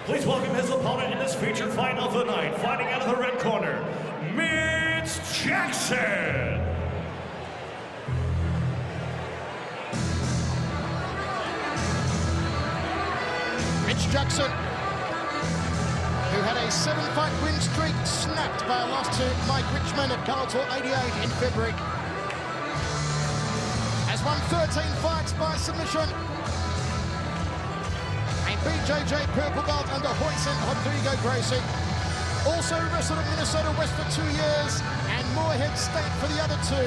Please welcome his opponent in this featured fight of the night, fighting out of the red corner, Mitch Jackson. Mitch Jackson, who had a 7-fight win streak snapped by a loss to Mike Richmond at Bellator 88 in February, has won 13 fights by submission. BJJ purple belt under Hoyson Rodrigo Gracie. Also wrestled at Minnesota West for 2 years and Moorhead State for the other 2.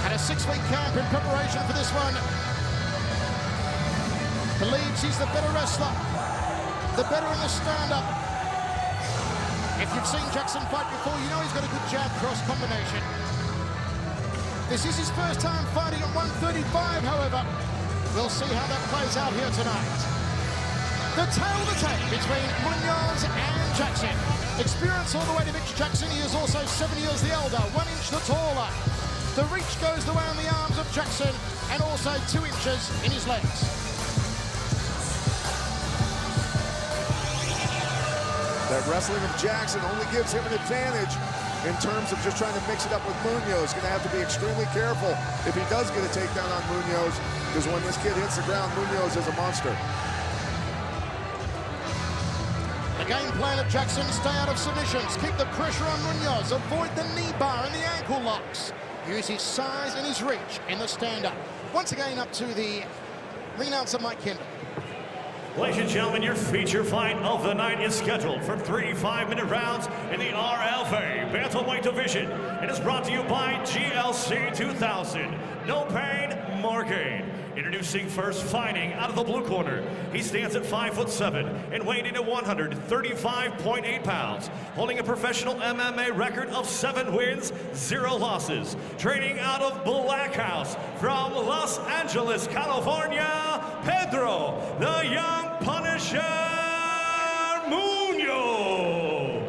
Had a 6-week camp in preparation for this one. Believes he's the better wrestler, the better in the stand-up. If you've seen Jackson fight before, you know he's got a good jab cross combination. This is his first time fighting at 135, however. We'll see how that plays out here tonight. The tail of the tape between Munhoz and Jackson. Experience all the way to Mitch Jackson. He is also 7 years the elder, 1 inch the taller. The reach goes the way on the arms of Jackson and also 2 inches in his legs. That wrestling of Jackson only gives him an advantage in terms of just trying to mix it up with Munhoz. Going to have to be extremely careful if he does get a takedown on Munhoz, because when this kid hits the ground, Munhoz is a monster. The game plan of Jackson, stay out of submissions, keep the pressure on Munhoz, avoid the knee bar and the ankle locks. Use his size and his reach in the stand-up. Once again, up to the ring announcer, Mike Kendall. Ladies and gentlemen, your feature fight of the night is scheduled for 3 5-minute rounds in the RFA Bantamweight division. It is brought to you by GLC 2000. No pain, more gain. Introducing first, fighting out of the blue corner. He stands at 5'7" and weighing in at 135.8 pounds, holding a professional MMA record of 7 wins, 0 losses. Training out of Black House from Los Angeles, California, Pedro, the Young Punisher Munhoz.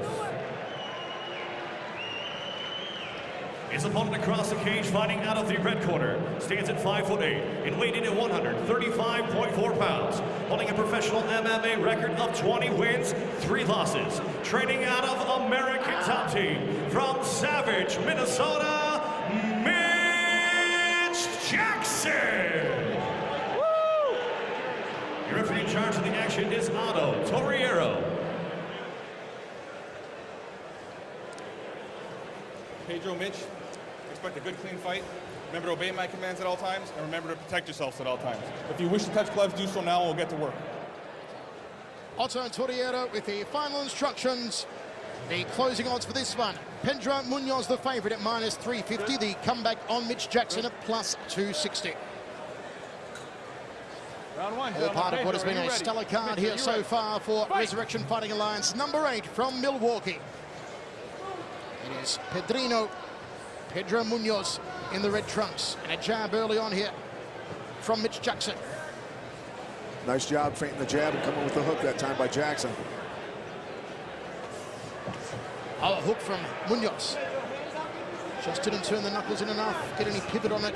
His opponent across the cage, fighting out of the red corner, stands at 5'8" and weighed in at 135.4 pounds, holding a professional MMA record of 20 wins, 3 losses. Training out of American Top Team from Savage, Minnesota, Mitch Jackson. Woo! Your referee in charge of the action is Otto Torriero. Pedro, Mitch, expect a good, clean fight. Remember to obey my commands at all times, and remember to protect yourselves at all times. If you wish to touch gloves, do so now, and we'll get to work. Otto Torriero with the final instructions. The closing odds for this one. Pedro Munhoz, the favorite, at -350. The comeback on Mitch Jackson at +260. Round 1. All part of what has been a stellar card here so far for Resurrection Fighting Alliance number 8 from Milwaukee. It is Pedro Munhoz in the red trunks. And a jab early on here from Mitch Jackson. Nice job feinting the jab and coming with the hook that time by Jackson. Oh, a hook from Munhoz. Just didn't turn the knuckles in enough, get any pivot on it.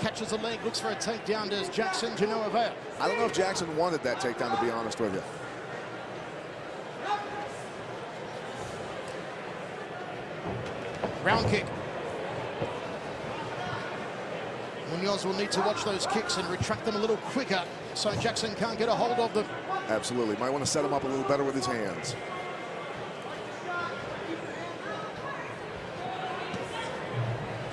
Catches the leg, looks for a takedown, does Jackson, to no avail. I don't know if Jackson wanted that takedown, to be honest with you. Round kick. Munhoz will need to watch those kicks and retract them a little quicker so Jackson can't get a hold of them. Absolutely. Might want to set him up a little better with his hands.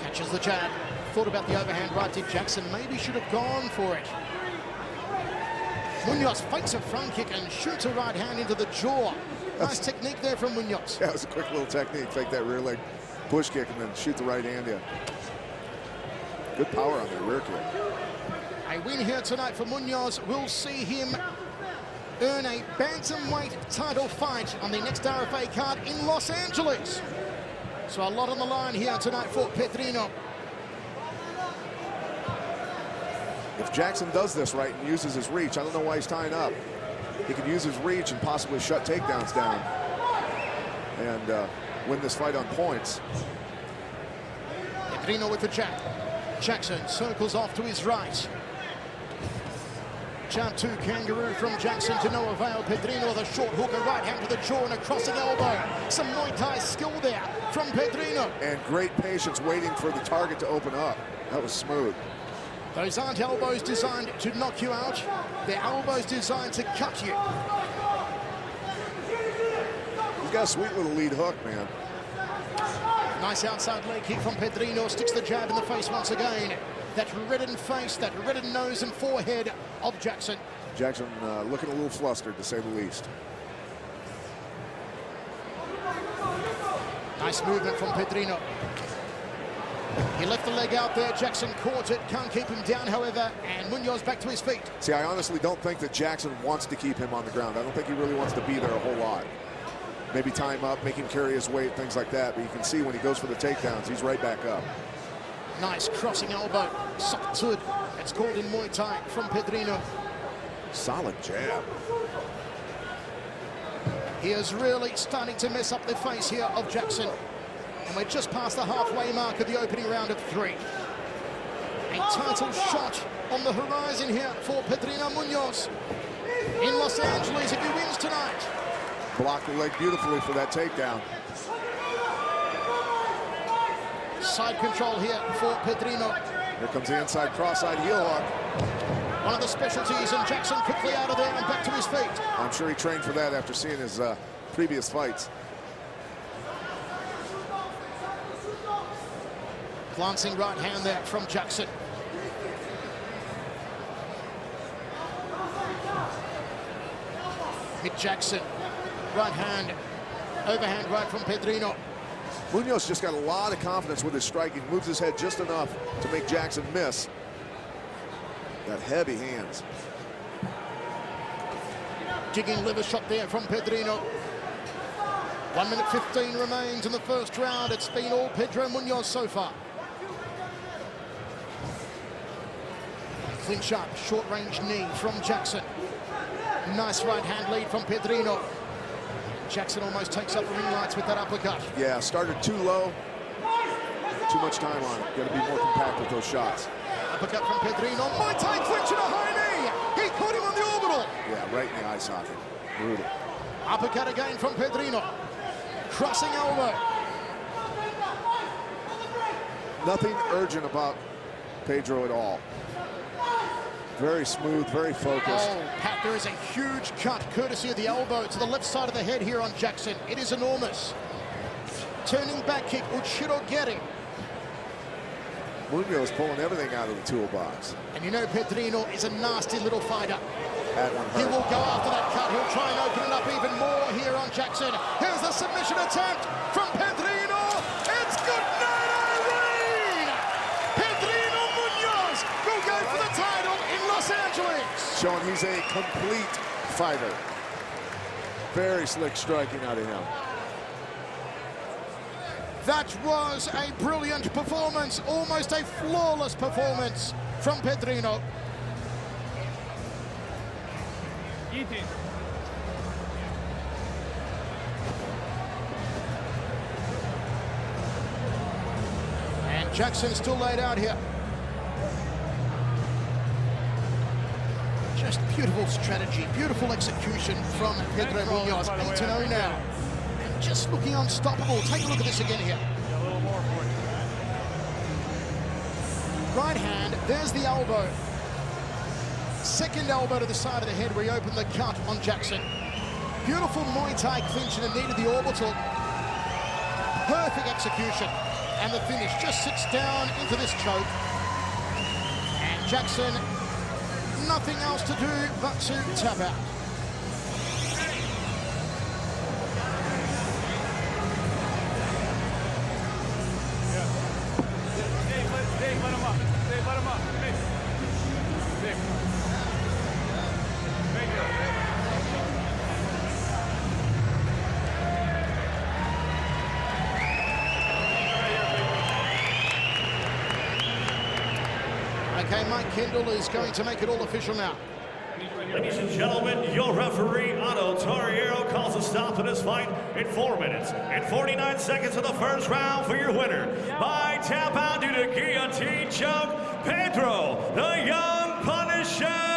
Catches the jab. Thought about the overhand right, did Jackson. Maybe should have gone for it. Munhoz fakes a front kick and shoots a right hand into the jaw. Nice technique there from Munhoz. That was a quick little technique. Fake that rear leg push kick and then shoot the right hand in. Good power on that rear kick. A win here tonight for Munhoz. We'll see him earn a bantamweight title fight on the next RFA card in Los Angeles. So a lot on the line here tonight for Pedrino. If Jackson does this right and uses his reach, I don't know why he's tying up. He could use his reach and possibly shut takedowns down and win this fight on points. Pedrino with the jab. Jackson circles off to his right. jump to kangaroo from Jackson to no avail. Pedrino, the short hooker, right hand to the jaw and a crossing elbow. Some Muay Thai skill there from Pedrino. And great patience waiting for the target to open up. That was smooth. Those aren't elbows designed to knock you out. They're elbows designed to cut you. He's got a sweet little lead hook, man. Nice outside leg kick from Pedrino. Sticks the jab in the face once again. That reddened face, that reddened nose and forehead of Jackson. Jackson looking a little flustered, to say the least. Nice movement from Pedrino. He left the leg out there. Jackson caught it. Can't keep him down, however. And Munhoz back to his feet. See, I honestly don't think that Jackson wants to keep him on the ground. I don't think he really wants to be there a whole lot. Maybe tie him up, make him carry his weight, things like that. But you can see when he goes for the takedowns, he's right back up. Nice crossing elbow. Soft it's called in Muay Thai from Pedrino. Solid jab. He is really starting to mess up the face here of Jackson. And we're just past the halfway mark of the opening round of 3. A title shot on the horizon here for Pedro Munhoz in Los Angeles if he wins tonight. Blocked the leg beautifully for that takedown. Side control here for Pedrino. Here comes the inside cross-side heel hook. One of the specialties, and Jackson quickly out of there and back to his feet. I'm sure he trained for that after seeing his previous fights. Glancing right hand there from Jackson. Mitch Jackson, right hand, overhand right from Pedrino. Munhoz just got a lot of confidence with his striking, moves his head just enough to make Jackson miss. Got heavy hands. Digging liver shot there from Pedrino. 1 minute 15 remains in the first round. It's been all Pedro Munhoz so far. Clinch up, short range knee from Jackson. Nice right hand lead from Pedrino. Jackson almost takes up the ring lights with that uppercut. Yeah, started too low. Too much time on it. Got to be more compact with those shots. Uppercut from Pedrino. Muay Thai clinch and a high knee. He caught him on the orbital. Yeah, right in the eye socket. Brutal. Uppercut again from Pedrino. Crossing elbow. Nothing urgent about Pedro at all. Very smooth, very focused. Oh, Pat, there is a huge cut courtesy of the elbow to the left side of the head here on Jackson. It is enormous. Turning back kick, Uchirogeri. Munhoz pulling everything out of the toolbox. And you know Pedrino is a nasty little fighter. That one He hurt. will go after that cut. He'll try and open it up even more here on Jackson. Here's the submission attempt from Pedrino. It's good night, Irene! Pedrino Munhoz will go for the title in Los Angeles. Showing he's a complete fighter. Very slick striking out of him. That was a brilliant performance, almost a flawless performance from Pedrino. And Jackson still laid out here. Just beautiful strategy, beautiful execution from Pedro Munhoz. 8-0 now. And just looking unstoppable. Take a look at this again here. Right hand, there's the elbow. Second elbow to the side of the head where he opened the cut on Jackson. Beautiful Muay Thai clinch in the knee to the orbital. Perfect execution. And the finish just sits down into this choke. And Jackson, nothing else to do but to tap out. Dave, let him up. Dave, let him up. Dave. Dave. Thank you. Okay, Mike Kendall is going to make it all official now. Ladies and gentlemen, your referee, Otto Torriero, calls a stop to this fight in 4 minutes and 49 seconds of the first round for your winner. By tap out due to guillotine choke, Pedro, the Young Punisher